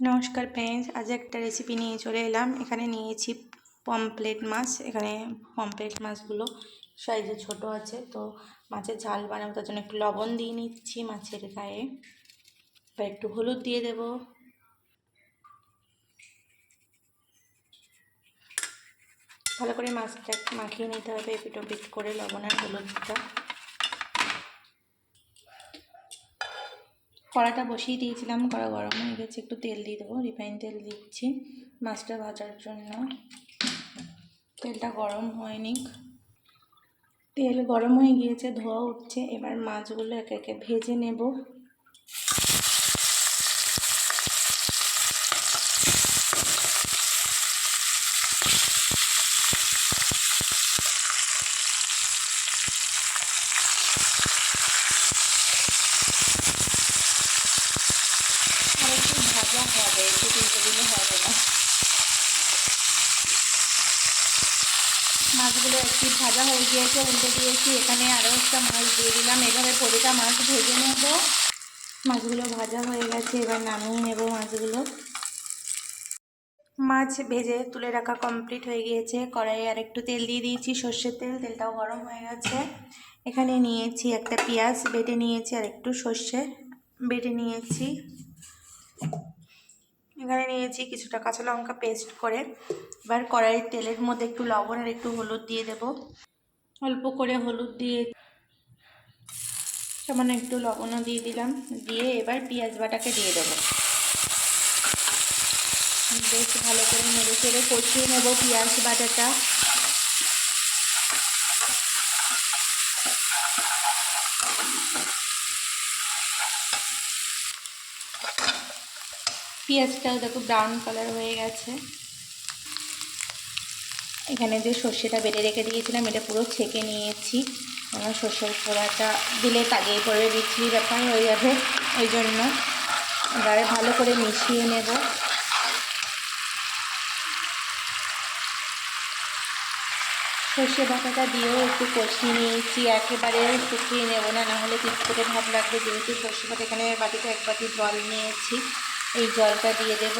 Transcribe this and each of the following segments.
নমস্কার ফ্রেন্ডস, আজ একটা রেসিপি নিয়ে চলে এলাম। এখানে নিয়েছি পমফ্রেট মাছ। এখানে পমফ্রেট মাছগুলো সাইজে ছোট আছে, তো মাছের ঝাল বানাবো তার জন্য একটু লবণ দিয়ে নিচ্ছি মাছের গায়ে। এবার একটু হলুদ দিয়ে দেব। ভালো করে মাছটা মাখিয়ে নিতে হবে এপিট ওপিট করে লবণ আর হলুদটা। কড়াটা বসিয়ে দিয়েছিলাম, কড়া গরম হয়ে গেছে, একটু তেল দিয়ে দেবো। রিফাইন তেল দিচ্ছি মাছটা ভাজার জন্য। তেলটা গরম হয়নি, তেল গরম হয়ে গিয়েছে, ধোয়া উঠছে। এবার মাছগুলো একে একে ভেজে নেব। আর একটু ভাজা হবে, একটু তুলতে দিলে হবে না। মাছগুলো একটু ভাজা হয়ে গিয়েছে, উল্টে দিয়েছি। এখানে আরও একটা মাছ দিয়ে দিলাম। এভাবে প্রতিটা মাছ ভেজে নেব। মাছগুলো ভাজা হয়ে গেছে, এবার নামিয়ে নেব মাছগুলো। মাছ ভেজে তুলে রাখা কমপ্লিট হয়ে গিয়েছে। কড়াইয়ে আর একটু তেল দিয়ে দিয়েছি, সর্ষের তেল। তেলটাও গরম হয়ে গেছে। এখানে নিয়েছি একটা পেঁয়াজ বেটে নিয়েছি, আর একটু সর্ষে বেটে নিয়েছি। এখানে নিয়েছি কিছুটা কাঁচা লঙ্কা পেস্ট করে। এবার কড়াইয়ের তেলের মধ্যে একটু লবণ আর একটু হলুদ দিয়ে দেব। অল্প করে হলুদ দিয়ে সামান্য একটু লবণও দিয়ে দিলাম। দিয়ে এবার পেঁয়াজ বাটাকে দিয়ে দেবো। বেশ ভালো করে নেড়ে চেড়ে কষিয়ে নেব পেঁয়াজ বাটাটা। পেঁয়াজটাও দেখো ব্রাউন কালার হয়ে গেছে। এখানে যে সর্ষেটা বেটে রেখে দিয়েছিলাম, এটা পুরো ছেঁকে নিয়েছি। আমার সর্ষের পোড়াটা দিলে তাগিয়ে পড়বে, বিচ্ছিরি ব্যাপার হয়ে যাবে, ওই জন্য এবারে ভালো করে মিশিয়ে নেব। সর্ষে বাটাটা দিয়েও একটু কষিয়ে নিয়েছি, একেবারে শুকিয়ে নেব না, নাহলে পিচপেটে ভাব লাগবে। যেহেতু সর্ষে বাটা, এখানে বাটিতে এক বাটি জল নিয়েছি, এই জলটা দিয়ে দেব।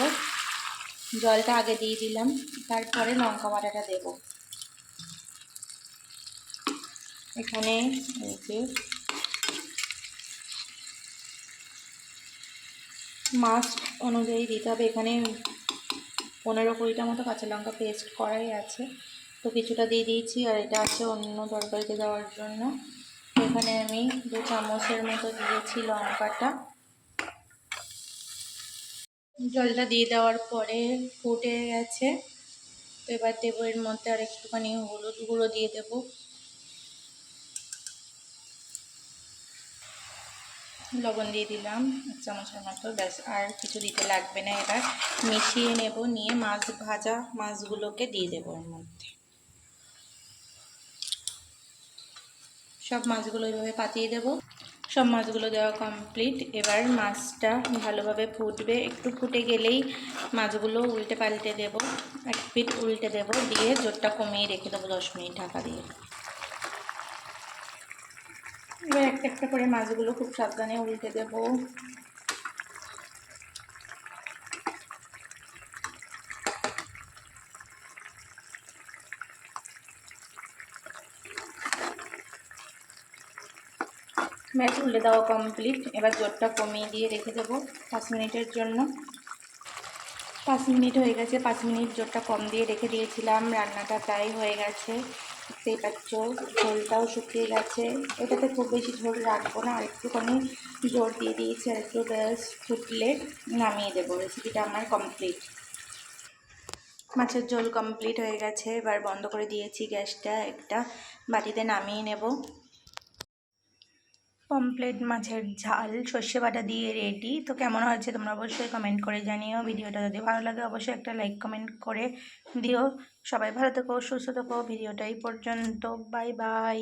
জলটা আগে দিয়ে দিলাম, তারপরে লঙ্কা বাটাটা দেব। এখানে এই যে মাছ অনুযায়ী দিতে হবে। এখানে 15-20টা মতো কাঁচা লঙ্কা পেস্ট করাই আছে, তো কিছুটা দিয়ে দিয়েছি, আর এটা আছে অন্য তরকারিতে দেওয়ার জন্য। এখানে আমি 2 চামচের মতো দিয়েছি লঙ্কাটা। জলটা দিয়ে দেওয়ার পরে ফুটে গেছে, তো এবার দেবো এর মধ্যে আর একটুখানি হলুদ গুঁড়ো দিয়ে দেবো। লবণ দিয়ে দিলাম 1 চামচের মতো, ব্যাস, আর কিছু দিতে লাগবে না। এবার মিশিয়ে নেব, নিয়ে মাছ ভাজা মাছগুলোকে দিয়ে দেবো এর মধ্যে। সব মাছগুলো এইভাবে পাতিয়ে দেব। সব মাছগুলো দেওয়া কমপ্লিট। এবার মাছটা ভালোভাবে ফুটবে, একটু ফুটে গেলেই মাছগুলো উল্টে পাল্টে দেব, এক পিঠ উল্টে দেব, দিয়ে জোরটা কমিয়ে রেখে দেবো 10 মিনিট ঢাকা দিয়ে। এবার একটা একটা করে মাছগুলো খুব সাবধানে উল্টে দেব। ব্যাস, উল্টে দেওয়া কমপ্লিট। এবার জোরটা কমিয়ে দিয়ে রেখে দেবো 5 মিনিটের জন্য। 5 মিনিট হয়ে গেছে। 5 মিনিট জোরটা কম দিয়ে রেখে দিয়েছিলাম। রান্নাটা প্রায় হয়ে গেছে, দেখতেই পাচ্ছ। ঝোলটাও শুকিয়ে গেছে। এটাতে খুব বেশি ঝোল রাখবো না, আর একটুখানি জোর দিয়ে দিয়েছি, আর একটু ব্যাস ফুটলে নামিয়ে দেবো। রেসিপিটা আমার কমপ্লিট। মাছের ঝোল কমপ্লিট হয়ে গেছে। এবার বন্ধ করে দিয়েছি গ্যাসটা, একটা বাটিতে নামিয়ে নেব। পমফ্রেট মাছের ঝাল সর্ষে বাটা দিয়ে রেডি। তো কেমন হয়েছে তোমরা অবশ্যই কমেন্ট করে জানিও। ভিডিওটা যদি ভালো লাগে অবশ্যই একটা লাইক কমেন্ট করে দিও। সবাই ভালো থেকো, সুস্থ থেকো। ভিডিওটা এই পর্যন্ত, বাই বাই।